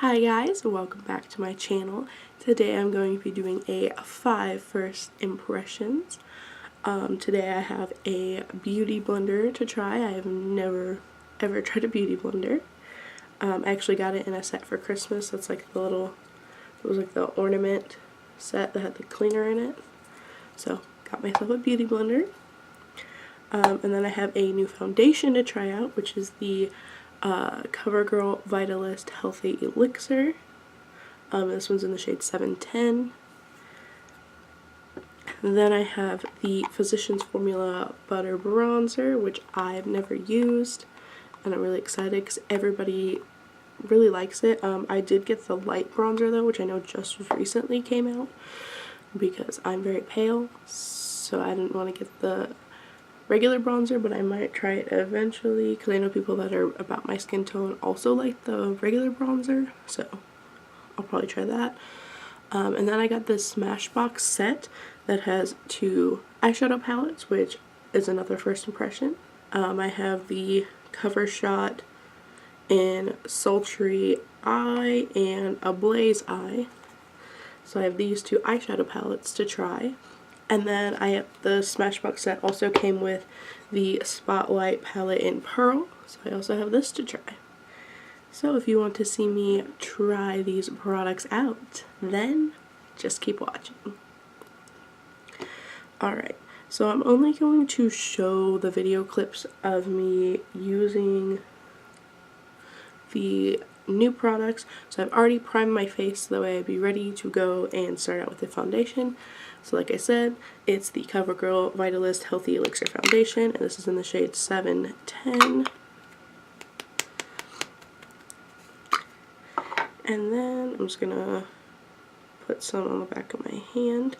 Hi guys, welcome back to my channel. Today I'm going to be doing a 5 first impressions. Today I have a beauty blender to try. I have never ever tried a beauty blender. I actually got it in a set for Christmas. That's like the little, it was like the ornament set that had the cleaner in it. So got myself a beauty blender. And then I have a new foundation to try out, which is the CoverGirl Vitalist Healthy Elixir. This one's in the shade 710. And then I have the Physicians Formula Butter Bronzer, which I've never used, and I'm really excited because everybody really likes it. I did get the light bronzer though, which I know just recently came out, because I'm very pale, so I didn't want to get the regular bronzer, but I might try it eventually because I know people that are about my skin tone also like the regular bronzer, so I'll probably try that. And then I got this Smashbox set that has 2 eyeshadow palettes, which is another first impression. I have the Covershot in Sultry Eye and Ablaze Eye. So I have these 2 eyeshadow palettes to try. And then the Smashbox set also came with the Spotlight palette in Pearl, so I also have this to try. So if you want to see me try these products out, then just keep watching. Alright, so I'm only going to show the video clips of me using the new products. So I've already primed my face so that way I'd be ready to go and start out with the foundation. So like I said, it's the CoverGirl Vitalist Healthy Elixir Foundation, and this is in the shade 710. And then I'm just gonna put some on the back of my hand.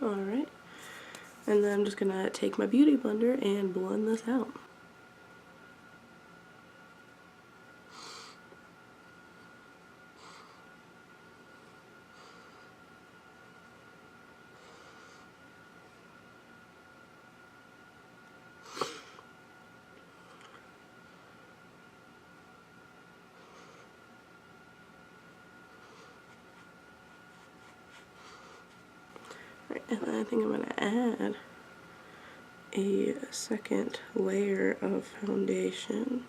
Alright, and then I'm just going to take my beauty blender and blend this out. And then I think I'm going to add a second layer of foundation.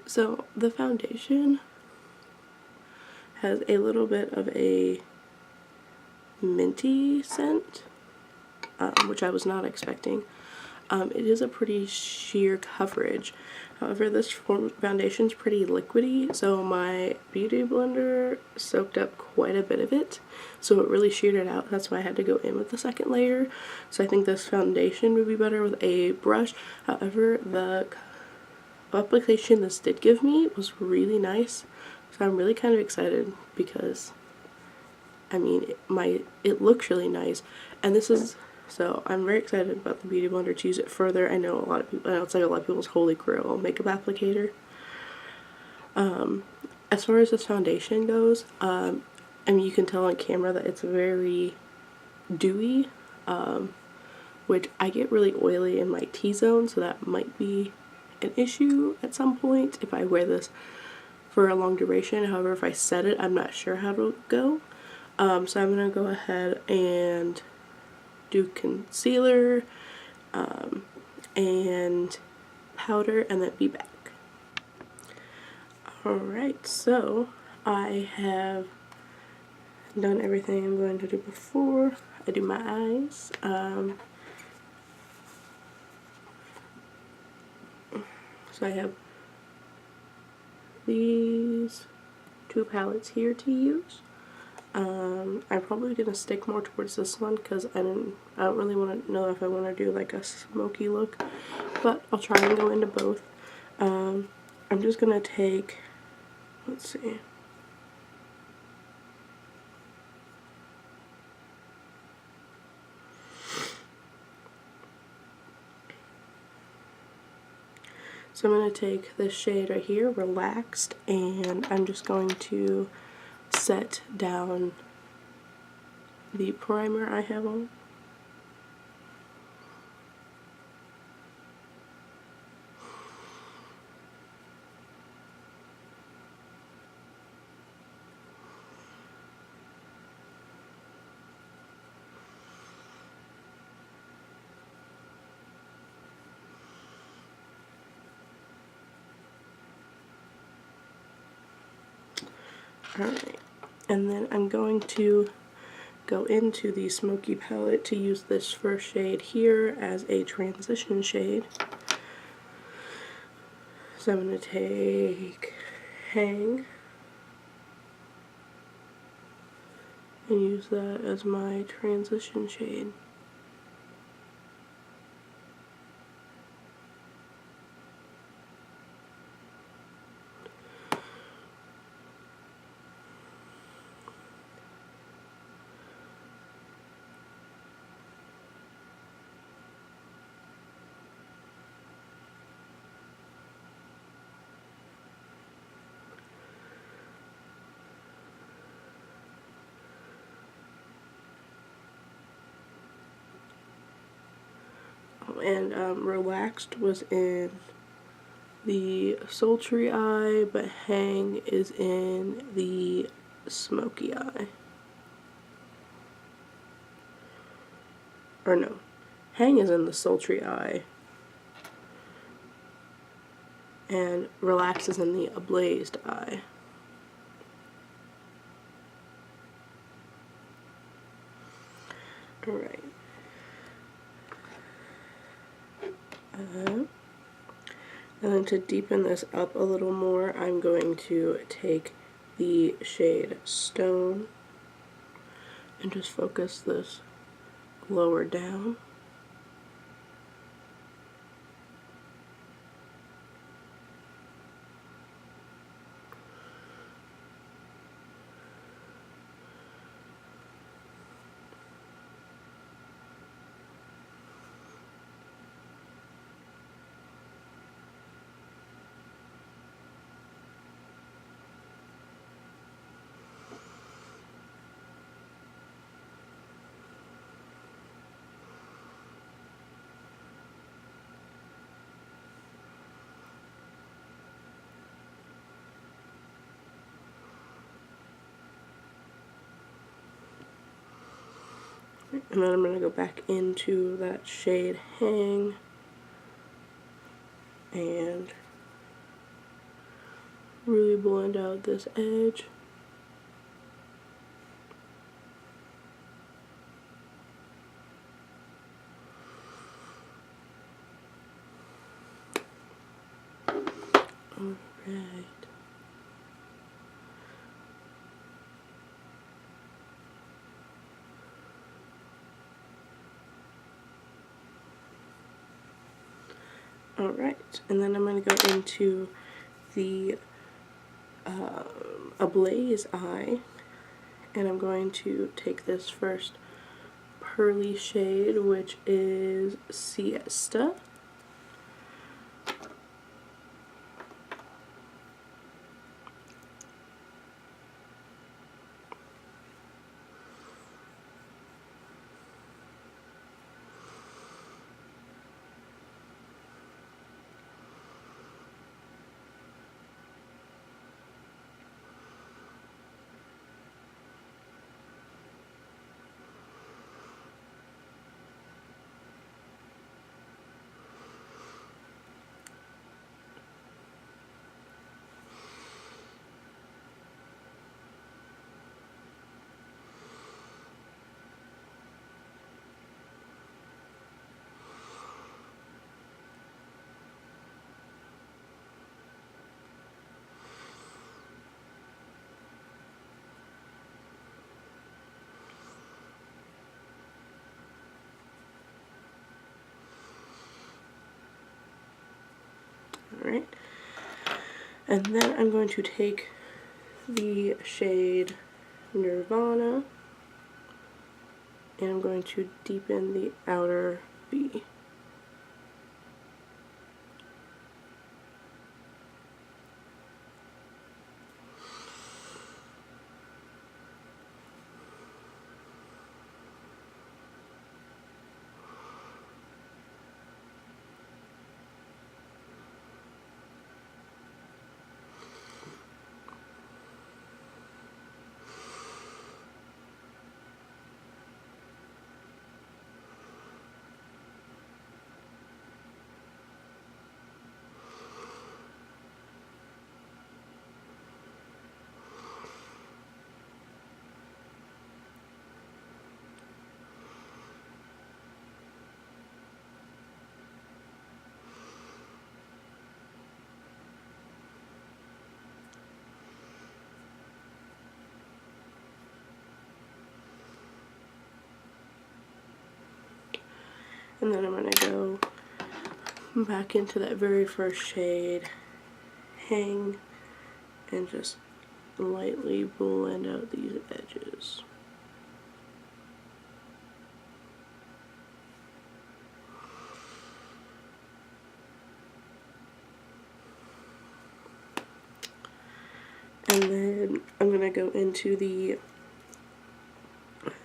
So the foundation has a little bit of a minty scent, which I was not expecting. It is a pretty sheer coverage. However, this foundation is pretty liquidy, so my beauty blender soaked up quite a bit of it, so it really sheared it out. That's why I had to go in with the second layer. So I think this foundation would be better with a brush. However, the application this did give me was really nice, so I'm really kind of excited because I mean it looks really nice, and this is, so I'm very excited about the beauty blender to use it further. I know a lot of people, I know it's like a lot of people's holy grail makeup applicator. As far as this foundation goes, I mean you can tell on camera that it's very dewy, which I get really oily in my T-zone, so that might be an issue at some point if I wear this for a long duration. However, if I set it, I'm not sure how it'll go. So I'm going to go ahead and do concealer. and powder and then be back. Alright, so I have done everything I'm going to do before I do my eyes. So I have these two palettes here to use. I'm probably going to stick more towards this one because I don't really want to know if I want to do like a smoky look, but I'll try and go into both. I'm just going to take, let's see, so I'm going to take this shade right here, Relaxed, and I'm just going to set down the primer I have on. Alright, and then I'm going to go into the smoky palette to use this first shade here as a transition shade. So I'm going to take Hang and use that as my transition shade. And Relaxed was in the Sultry eye, but Hang is in the smoky eye. Or no, Hang is in the Sultry eye, and Relax is in the Ablazed eye. Alright. And then to deepen this up a little more, I'm going to take the shade Stone and just focus this lower down. And then I'm going to go back into that shade Hang and really blend out this edge. Alright. Alright, and then I'm going to go into the Ablaze eye, and I'm going to take this first pearly shade, which is Siesta. Alright. And then I'm going to take the shade Nirvana, and I'm going to deepen the outer V. And then I'm going to go back into that very first shade, Hang, and just lightly blend out these edges. And then I'm going to go into the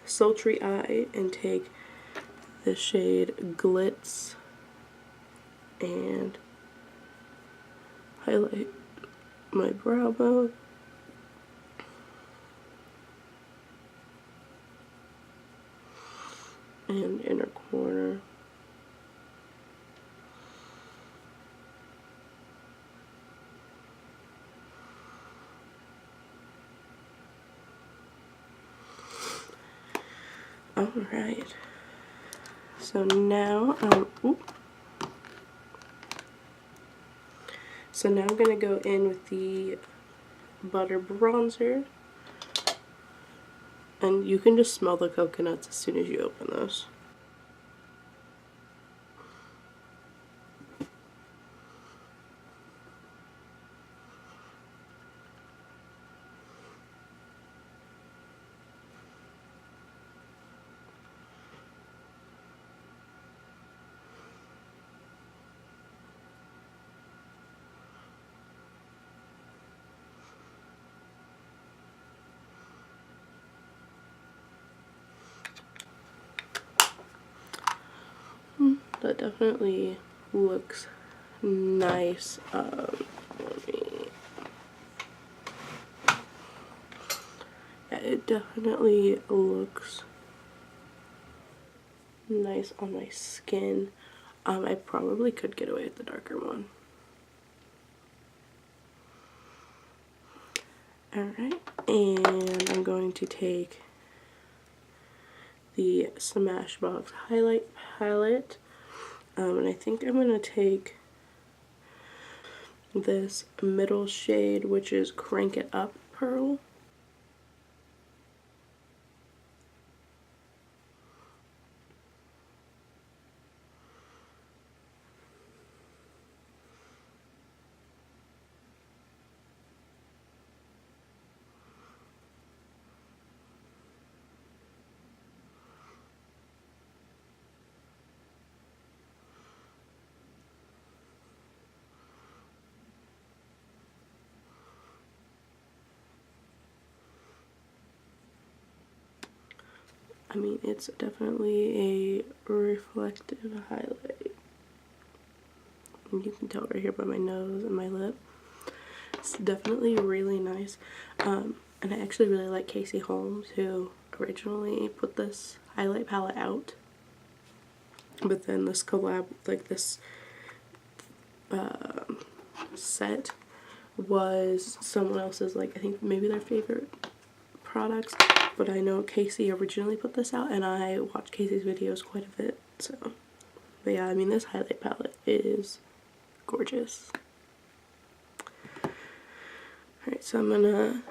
Sultry eye and take the shade Glitz and highlight my brow bone. And inner corner. Alright. So now, So now I'm going to go in with the butter bronzer. And you can just smell the coconuts as soon as you open this. That definitely looks nice. Yeah, it definitely looks nice on my skin. I probably could get away with the darker one. Alright, and I'm going to take the Smashbox highlight palette. And I think I'm going to take this middle shade, which is Crank It Up Pearl. I mean, it's definitely a reflective highlight. And you can tell right here by my nose and my lip. It's definitely really nice. And I actually really like Casey Holmes, who originally put this highlight palette out. But then this collab, like this set, was someone else's, like, I think maybe their favorite products. But I know Casey originally put this out, and I watch Casey's videos quite a bit, so. But yeah, I mean, this highlight palette is gorgeous. Alright, so I'm gonna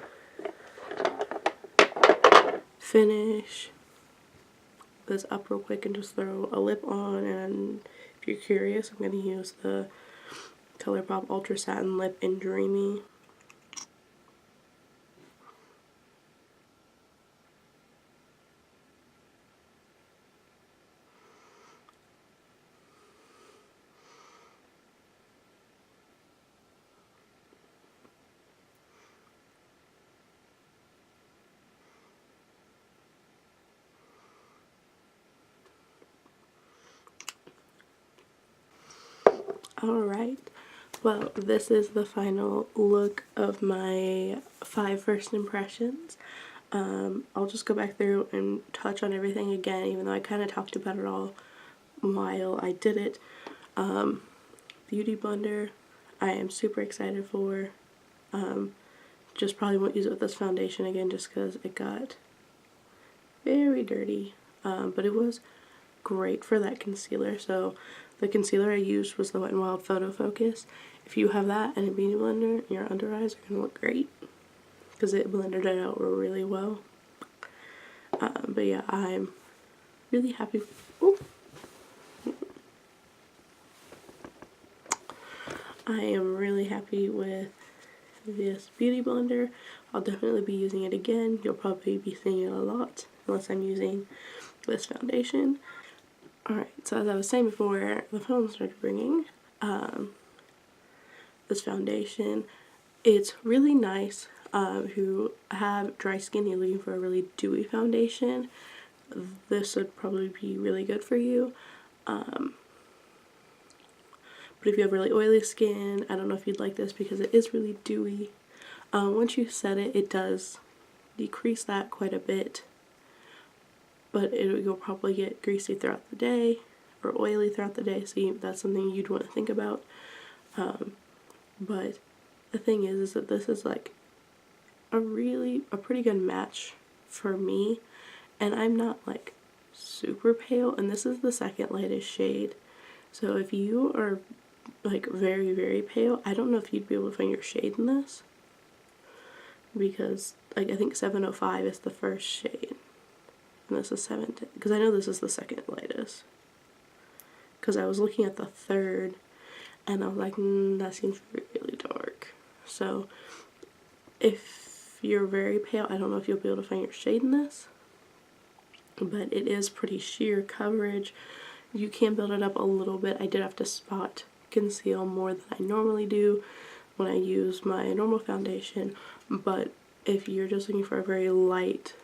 finish this up real quick and just throw a lip on, and if you're curious, I'm gonna use the ColourPop Ultra Satin Lip in Dreamy. Alright, well, this is the final look of my 5 first impressions. I'll just go back through and touch on everything again, even though I kind of talked about it all while I did it. Beauty blender, I am super excited for. Just probably won't use it with this foundation again just because it got very dirty, but it was great for that concealer. So the concealer I used was the Wet n Wild Photo Focus. If you have that and a beauty blender, your under eyes are going to look great because it blended it out really well. But yeah, I'm really happy. Ooh. I am really happy with this beauty blender. I'll definitely be using it again. You'll probably be seeing it a lot unless I'm using this foundation. Alright, so as I was saying before the phone started ringing, this foundation, it's really nice if you have dry skin, you're looking for a really dewy foundation. This would probably be really good for you. But if you have really oily skin, I don't know if you'd like this because it is really dewy. Once you set it, it does decrease that quite a bit. But you'll probably get greasy throughout the day or oily throughout the day, so that's something you'd want to think about. But the thing is that this is like a pretty good match for me, and I'm not like super pale, and this is the second lightest shade. So if you are like very, very pale, I don't know if you'd be able to find your shade in this, because like I think 705 is the first shade. And this is 710, because I know this is the second lightest. Because I was looking at the third, and I was like, that seems really dark. So, if you're very pale, I don't know if you'll be able to find your shade in this. But it is pretty sheer coverage. You can build it up a little bit. I did have to spot conceal more than I normally do when I use my normal foundation. But if you're just looking for a very light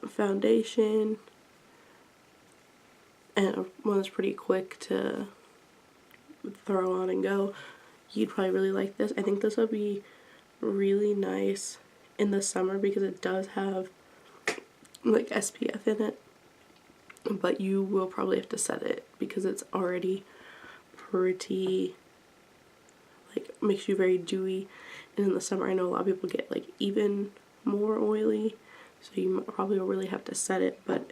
foundation and one that's pretty quick to throw on and go, you'd probably really like this. I think this would be really nice in the summer because it does have like SPF in it, but you will probably have to set it because it's already pretty, like, makes you very dewy. And in the summer I know a lot of people get like even more oily, so you probably will really have to set it, but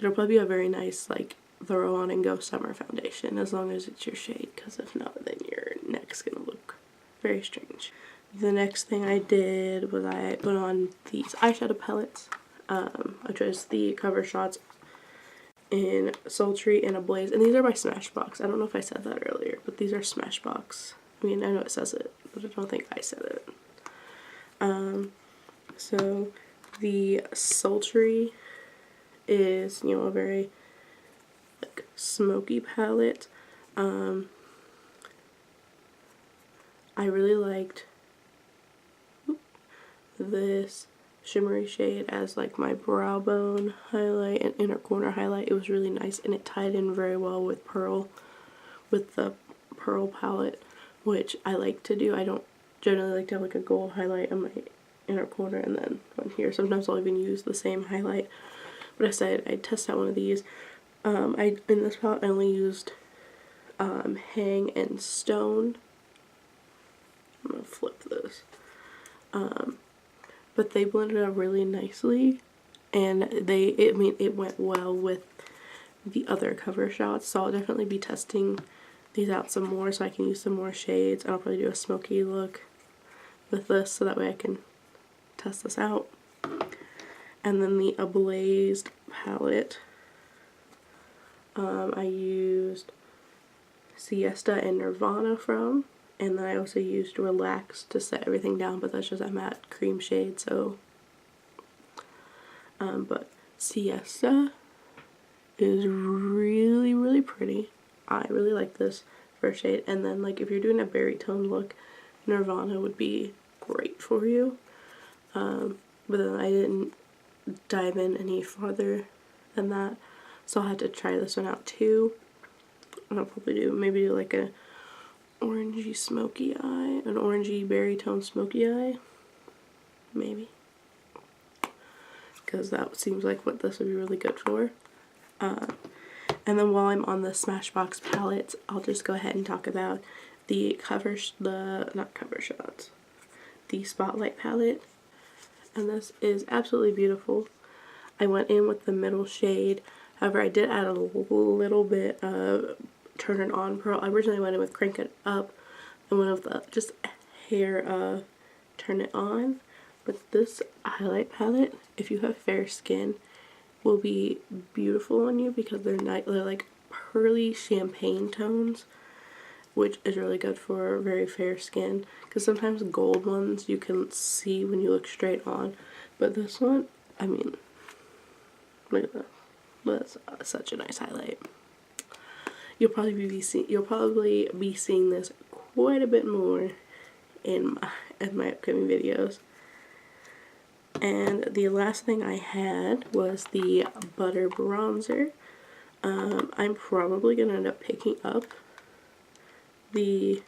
it'll probably be a very nice like throw on and go summer foundation as long as it's your shade, because if not then your neck's gonna look very strange. The next thing I did was I put on these eyeshadow palettes. I chose the Covershots in Sultry and Ablaze, and these are by Smashbox. I don't know if I said that earlier, but these are Smashbox. I mean, I know it says it, but I don't think I said it. So the Sultry is, you know, a very like smoky palette. I really liked this shimmery shade as like my brow bone highlight and inner corner highlight. It was really nice, and it tied in very well with the Pearl palette, which I like to do. I don't generally like to have like a gold highlight on my inner corner and then on here. Sometimes I'll even use the same highlight, but I said I'd test out one of these. In this palette I only used Hang and Stone. I'm gonna flip this. But they blended up really nicely, and it went well with the other cover shots, so I'll definitely be testing these out some more so I can use some more shades. I'll probably do a smoky look with this so that way I can test this out. And then the Ablaze palette, I used Siesta and Nirvana from. And then I also used Relax to set everything down, but that's just a matte cream shade, so. But Siesta is really, really pretty. I really like this first shade. And then, like, if you're doing a berry tone look, Nirvana would be great for you. But then I didn't dive in any farther than that, so I'll have to try this one out too. And I'll probably maybe do like a orangey smoky eye, an orangey berry tone smoky eye, maybe, because that seems like what this would be really good for. And then while I'm on the Smashbox palettes, I'll just go ahead and talk about the the Spotlight palette. And this is absolutely beautiful. I went in with the middle shade. However, I did add a little bit of Turn It On Pearl. I originally went in with Crank It Up and one of the just hair Turn It On. But this highlight palette, if you have fair skin, will be beautiful on you because they're like pearly champagne tones, which is really good for very fair skin, because sometimes gold ones you can see when you look straight on, but this one, I mean, look at that. That's such a nice highlight. You'll probably be seeing this quite a bit more in my upcoming videos. And the last thing I had was the Butter Bronzer. I'm probably going to end up picking up the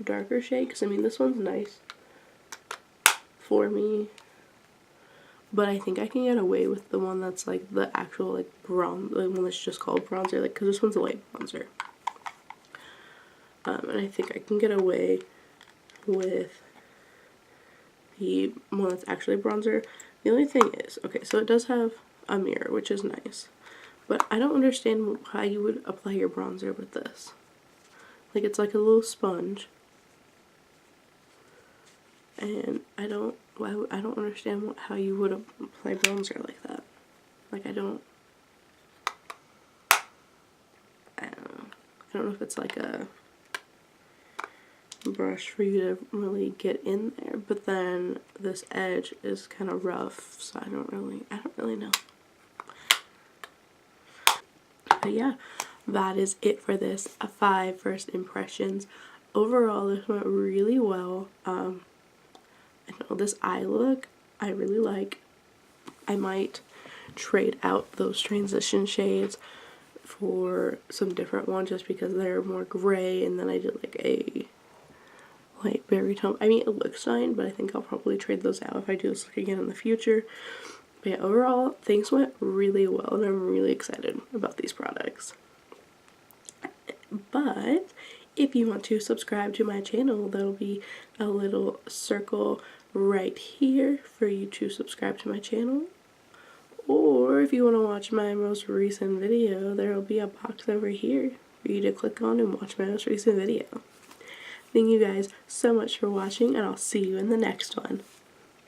darker shade, because I mean this one's nice for me, but I think I can get away with the one that's like the actual like bronze, the one that's just called bronzer, like, because this one's a light bronzer. And I think I can get away with the one that's actually bronzer. The only thing is, okay, so it does have a mirror, which is nice, but I don't understand how you would apply your bronzer with this. Like, it's like a little sponge, and I don't understand how you would apply bronzer like that. Like, I don't know if it's like a brush for you to really get in there, but then this edge is kind of rough, so I don't really know. But yeah, that is it for this 5 first impressions. Overall, this went really well. I know this eye look I really like. I might trade out those transition shades for some different ones just because they're more gray, and then I did like a light berry tone. I mean, it looks fine, but I think I'll probably trade those out if I do this look again in the future. But yeah, overall, things went really well, and I'm really excited about these products. But if you want to subscribe to my channel, there'll be a little circle right here for you to subscribe to my channel. Or if you want to watch my most recent video, there will be a box over here for you to click on and watch my most recent video. Thank you guys so much for watching, and I'll see you in the next one.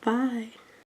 Bye!